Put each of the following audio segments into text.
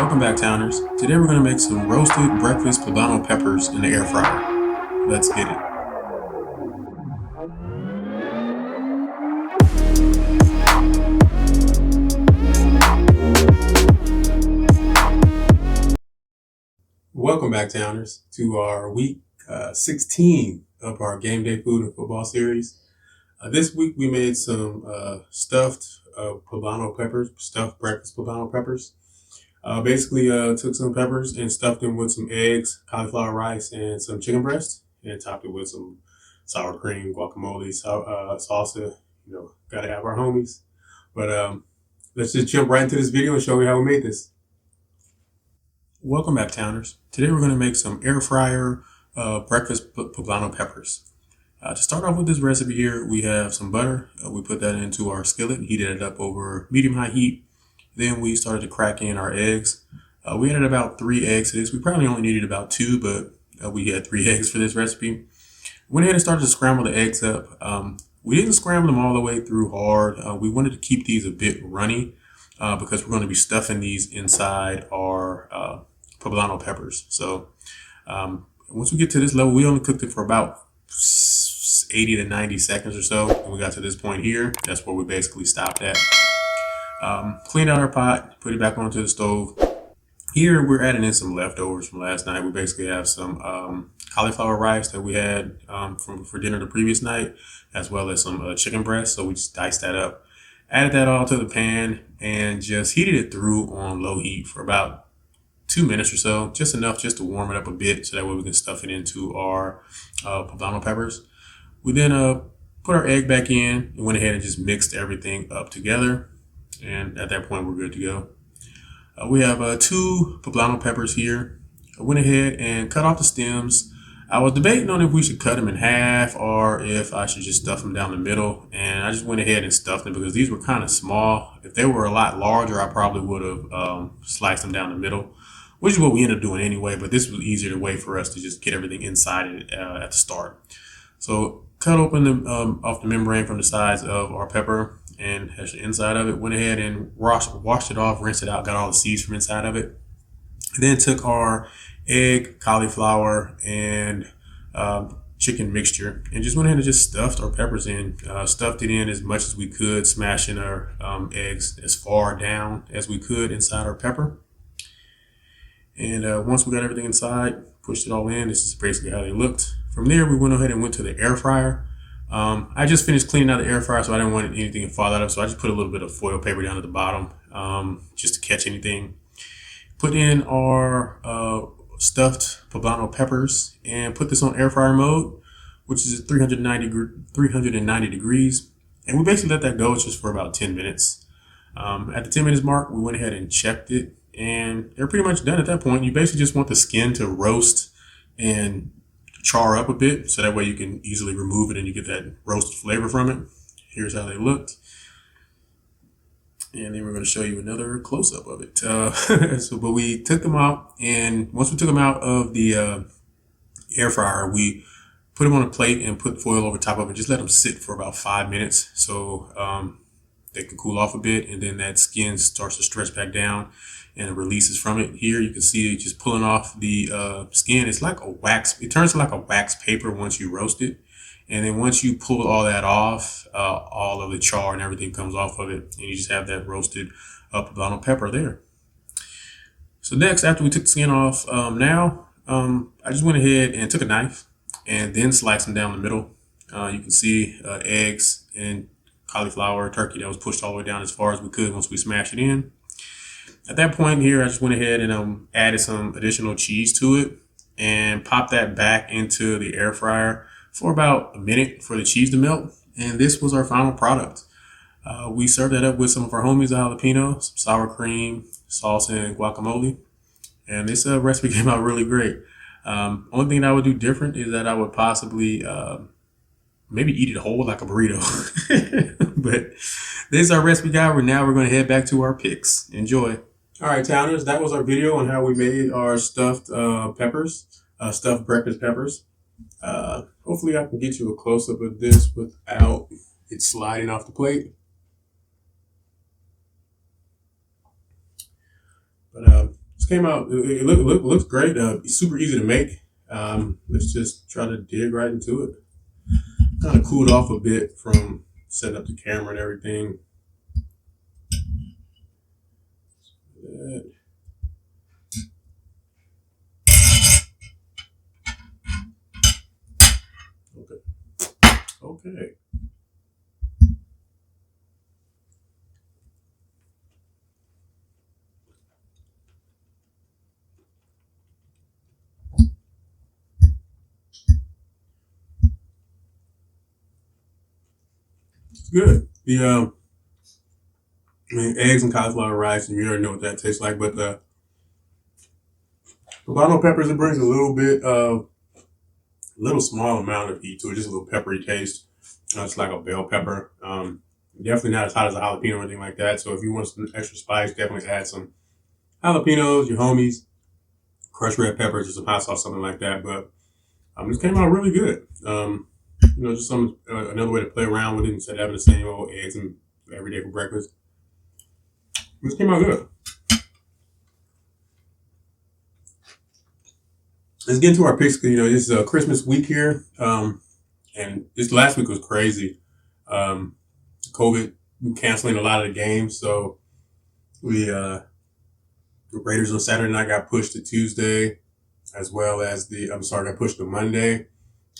Welcome back, Towners. Today we're going to make some roasted breakfast poblano peppers in the air fryer. Let's get it. Welcome back, Towners, to our week 16 of our game day food and football series. This week we made some stuffed poblano peppers, stuffed breakfast poblano peppers. Basically took some peppers and stuffed them with some eggs, cauliflower rice, and some chicken breast, and topped it with some sour cream, guacamole, salsa. Gotta have our homies. But let's just jump right into this video and show you how we made this. Welcome back, Towners. Today we're going to make some air fryer breakfast poblano peppers. To start off with this recipe here, we have some butter. We put that into our skillet and heated it up over medium-high heat. Then we started to crack in our eggs. We added about 3 eggs to this. We probably only needed about 2, but we had 3 eggs for this recipe. Went ahead and started to scramble the eggs up. We didn't scramble them all the way through hard. We wanted to keep these a bit runny because we're going to be stuffing these inside our poblano peppers. So once we get to this level, we only cooked it for about 80 to 90 seconds or so. When we got to this point here, that's where we basically stopped at. Cleaned out our pot, put it back onto the stove. Here we're adding in some leftovers from last night. We basically have some cauliflower rice that we had for dinner the previous night, as well as some chicken breast. So we just diced that up, added that all to the pan, and just heated it through on low heat for about 2 minutes or so, just enough just to warm it up a bit, so that way we can stuff it into our poblano peppers. We then put our egg back in and went ahead and just mixed everything up together. And at that point, we're good to go. We have 2 poblano peppers here. I went ahead and cut off the stems. I was debating on if we should cut them in half or if I should just stuff them down the middle. And I just went ahead and stuffed them because these were kind of small. If they were a lot larger, I probably would have sliced them down the middle, which is what we ended up doing anyway. But this was easier way for us to just get everything inside it at the start. So cut open off the membrane from the sides of our pepper. And that's the inside of it. Went ahead and washed it off, rinsed it out, got all the seeds from inside of it. And then took our egg, cauliflower, and chicken mixture and just went ahead and just stuffed our peppers in. Stuffed it in as much as we could, smashing our eggs as far down as we could inside our pepper. And once we got everything inside, pushed it all in. This is basically how they looked. From there, we went ahead and went to the air fryer. I just finished cleaning out the air fryer, so I didn't want anything to fall out of it. So I just put a little bit of foil paper down at the bottom just to catch anything. Put in our stuffed poblano peppers and put this on air fryer mode, which is at 390 degrees. And we basically let that go just for about 10 minutes. At the 10 minutes mark, we went ahead and checked it, and they're pretty much done at that point. You basically just want the skin to roast and char up a bit, so that way you can easily remove it and you get that roasted flavor from it. Here's how they looked. And then we're going to show you another close-up of it. But we took them out, and once we took them out of the air fryer, we put them on a plate and put foil over top of it. Just let them sit for about 5 minutes so they can cool off a bit, and then that skin starts to stretch back down and it releases from it. Here you can see it just pulling off the skin. It's like a wax. It turns to like a wax paper once you roast it. And then once you pull all that off, all of the char and everything comes off of it. And you just have that roasted poblano pepper there. So next, after we took the skin off, I just went ahead and took a knife and then sliced them down the middle. You can see eggs and cauliflower, turkey that was pushed all the way down as far as we could once we smashed it in. At that point here, I just went ahead and added some additional cheese to it and popped that back into the air fryer for about a minute for the cheese to melt. And this was our final product. We served that up with some of our homies, the jalapeno, some sour cream, salsa, and guacamole. And this recipe came out really great. Only thing that I would do different is that I would possibly maybe eat it whole like a burrito. But this is our recipe guide. We're going to head back to our picks. Enjoy. All right, Towners, that was our video on how we made our stuffed peppers, stuffed breakfast peppers. Hopefully I can get you a close-up of this without it sliding off the plate. But This came out. Looks great. Super easy to make. Let's just try to dig right into it. Kind of cooled off a bit from setting up the camera and everything. Okay. Okay. It's good. I mean, eggs and cauliflower rice, and you already know what that tastes like. But the poblano peppers, it brings a little small amount of heat to it, just a little peppery taste. It's like a bell pepper. Definitely not as hot as a jalapeno or anything like that. So if you want some extra spice, definitely add some jalapenos, your homies, crushed red peppers, or some hot sauce, something like that. But this came out really good. Just some another way to play around with it instead of having the same old eggs and every day for breakfast. This came out good. Let's get into our picks. This is a Christmas week here, and this last week was crazy. COVID canceling a lot of the games, so the Raiders on Saturday night got pushed to Tuesday, as well as got pushed to Monday,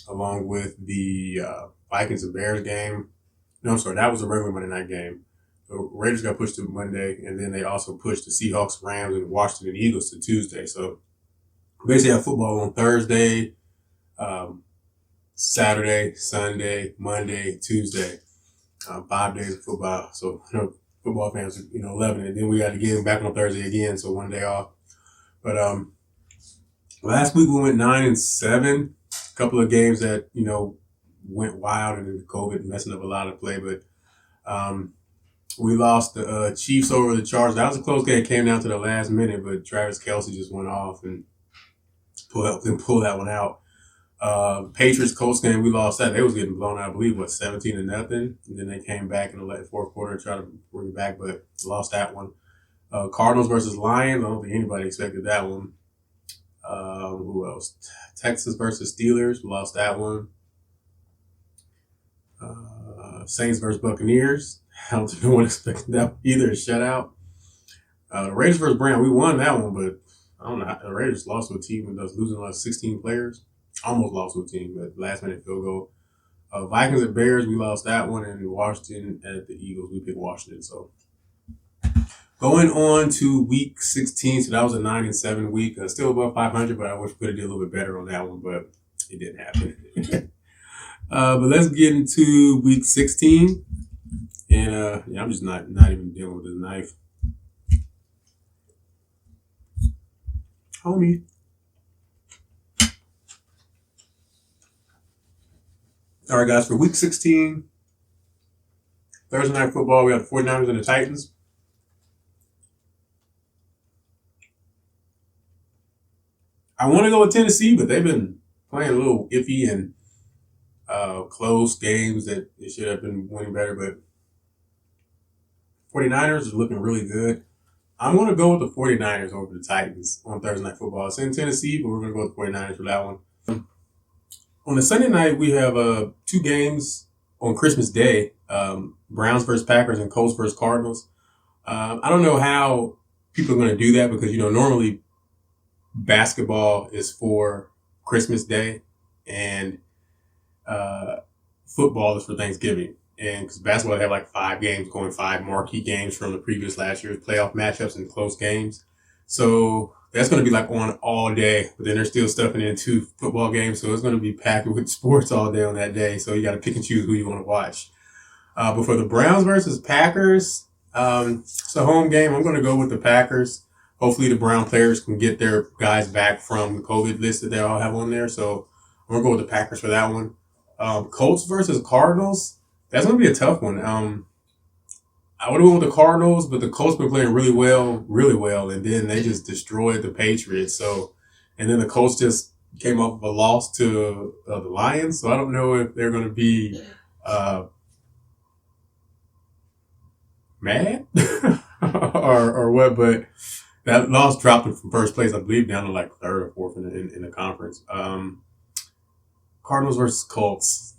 along with the Vikings and Bears game. No, I'm sorry, that was a regular Monday night game. The Raiders got pushed to Monday, and then they also pushed the Seahawks, Rams, and Washington Eagles to Tuesday. So basically have football on Thursday, Saturday, Sunday, Monday, Tuesday. 5 days of football. So, football fans are, loving it. Then we got to get them back on Thursday again, so one day off. But last week we went 9-7. A couple of games that, went wild and then COVID messing up a lot of play. But we lost the Chiefs over the Chargers. That was a close game. It came down to the last minute, but Travis Kelce just went off and pull that one out. Patriots Colts game, we lost that. They was getting blown out, I believe, 17-0. And then they came back in the fourth quarter and tried to bring it back, but lost that one. Cardinals versus Lions, I don't think anybody expected that one. Who else? Texas versus Steelers, we lost that one. Saints versus Buccaneers, I don't think no one expected that one either, a shutout. The Raiders versus Browns, we won that one, but I don't know. The Raiders lost to a team that was losing 16 players. Almost lost to a team, but last minute field goal. Vikings and Bears, we lost that one, and Washington at the Eagles, we picked Washington. So going on to week 16, so that was a 9-7 week. Still above 500, but I wish we could have did a little bit better on that one, but it didn't happen. But let's get into week 16, and I'm just not even dealing with this knife, homie. All right, guys, for week 16, Thursday night football, we have the 49ers and the Titans. I want to go with Tennessee, but they've been playing a little iffy and close games that they should have been winning better. But 49ers are looking really good. I'm going to go with the 49ers over the Titans on Thursday night football. It's in Tennessee, but we're going to go with the 49ers for that one. On the Sunday night, we have 2 games on Christmas Day, Browns versus Packers and Colts versus Cardinals. I don't know how people are going to do that because, normally basketball is for Christmas Day and football is for Thanksgiving. And because basketball, they have 5 games going, 5 marquee games from the previous last year's playoff matchups and close games. So that's going to be on all day, but then they're still stuffing in 2 football games. So it's going to be packed with sports all day on that day. So you got to pick and choose who you want to watch. But for the Browns versus Packers, it's a home game. I'm going to go with the Packers. Hopefully the Brown players can get their guys back from the COVID list that they all have on there. So I'm going to go with the Packers for that one. Colts versus Cardinals, that's going to be a tough one. I would have went with the Cardinals, but the Colts been playing really well, and then they just destroyed the Patriots. So, and then the Colts just came off of a loss to the Lions. So I don't know if they're going to be mad or what, but That loss dropped them from first place, I believe, down to like third or fourth in the conference. Cardinals versus Colts.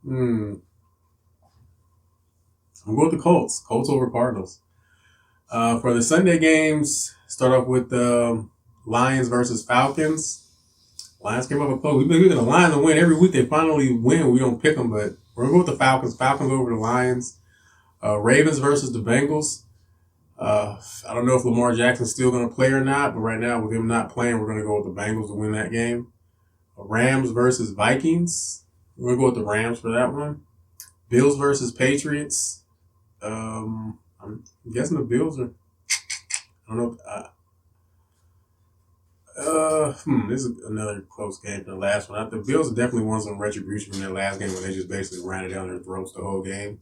I'm going with the Colts. Colts over Cardinals. For the Sunday games, start off with the Lions versus Falcons. Lions came up with close. We've been looking at the Lions to win every week. They finally win. We don't pick them, but we're going to go with the Falcons. Falcons over the Lions. Ravens versus the Bengals. I don't know if Lamar Jackson's still going to play or not, but right now with him not playing, we're going to go with the Bengals to win that game. Rams versus Vikings. We're going to go with the Rams for that one. Bills versus Patriots. I'm guessing the Bills are. I don't know. This is another close game from the last one. The Bills definitely won some retribution from their last game when they just basically ran it down their throats the whole game.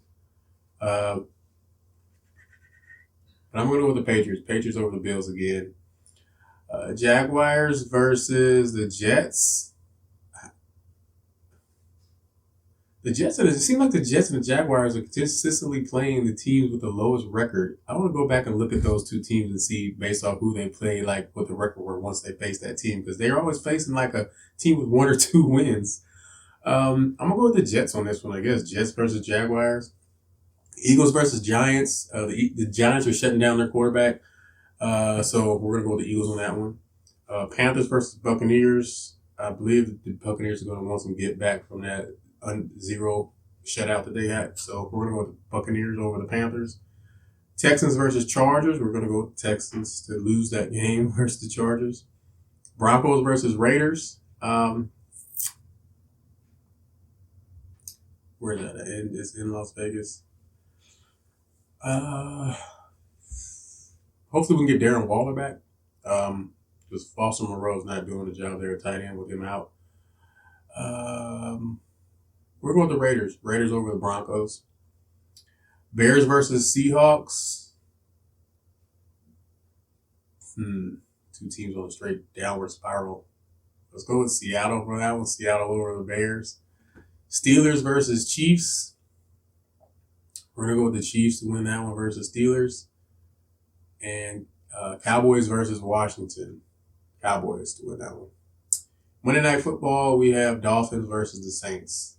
But I'm going to go with the Patriots. Patriots over the Bills again. Jaguars versus the Jets. It seems like the Jets and the Jaguars are consistently playing the teams with the lowest record. I want to go back and look at those two teams and see, based off who they play, like what the record were once they faced that team, because they're always facing like a team with 1 or 2 wins. I'm going to go with the Jets on this one, I guess. Jets versus Jaguars. Eagles versus Giants. The Giants are shutting down their quarterback, so we're going to go with the Eagles on that one. Panthers versus Buccaneers. I believe the Buccaneers are going to want some get back from that 0 shutout that they had. So we're going to go with the Buccaneers over the Panthers. Texans versus Chargers. We're going to go with the Texans to lose that game versus the Chargers. Broncos versus Raiders. Where is that? It's in Las Vegas. Hopefully we can get Darren Waller back. Because Foster Moreau's not doing the job there at tight end with him out. We're going with the Raiders. Raiders over the Broncos. Bears versus Seahawks. Two teams on a straight downward spiral. Let's go with Seattle for that one. Seattle over the Bears. Steelers versus Chiefs. We're going to go with the Chiefs to win that one versus Steelers. And Cowboys versus Washington. Cowboys to win that one. Monday Night Football, we have Dolphins versus the Saints.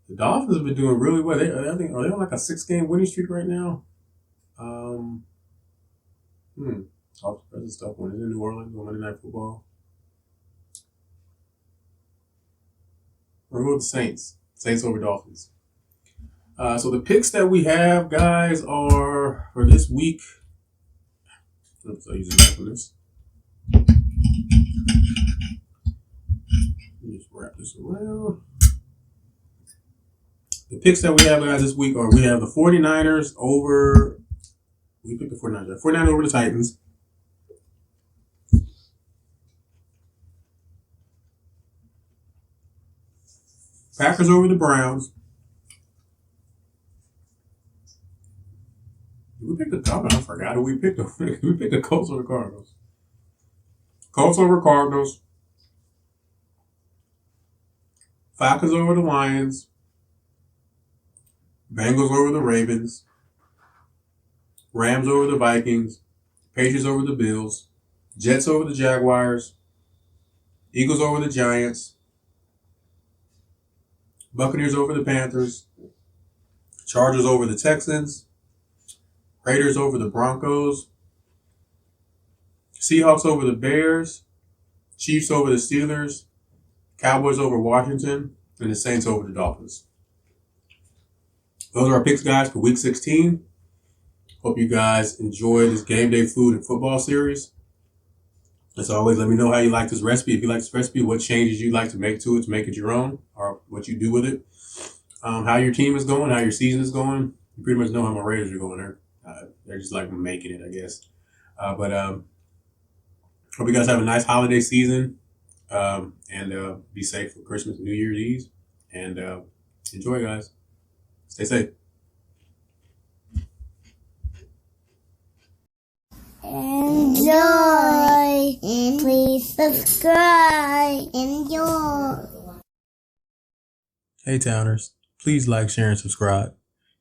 The Dolphins have been doing really well. I think are they on like a 6-game winning streak right now? That's a tough one. Is it New Orleans on Monday Night Football? We're going with the Saints. Saints over Dolphins. So the picks that we have, guys, are for this week. Oops, I'll use it for this. Just wrap this around. The picks that we have, guys, this week are we have the 49ers over. We picked the 49ers. 49ers over the Titans. Packers over the Browns. We picked the Cardinals. I forgot who we picked. We picked the Colts over the Cardinals. Colts over Cardinals. Falcons over the Lions. Bengals over the Ravens. Rams over the Vikings. Patriots over the Bills. Jets over the Jaguars. Eagles over the Giants. Buccaneers over the Panthers. Chargers over the Texans. Raiders over the Broncos. Seahawks over the Bears. Chiefs over the Steelers. Cowboys over Washington. And the Saints over the Dolphins. Those are our picks, guys, for Week 16. Hope you guys enjoy this Game Day Food and Football series. As always, let me know how you like this recipe. If you like this recipe, what changes you'd like to make to it to make it your own, or what you do with it. How your team is going, how your season is going. You pretty much know how my Raiders are going there. They're just like making it, I guess. But hope you guys have a nice holiday season. And be safe for Christmas and New Year's Eve. And enjoy, guys. Stay safe. Enjoy. And please subscribe. Enjoy. Hey, Towners. Please like, share, and subscribe.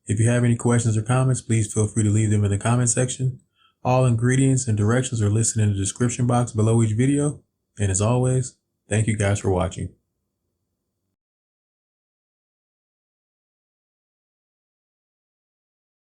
If you have any questions or comments, please feel free to leave them in the comment section. All ingredients and directions are listed in the description box below each video. And as always, thank you guys for watching.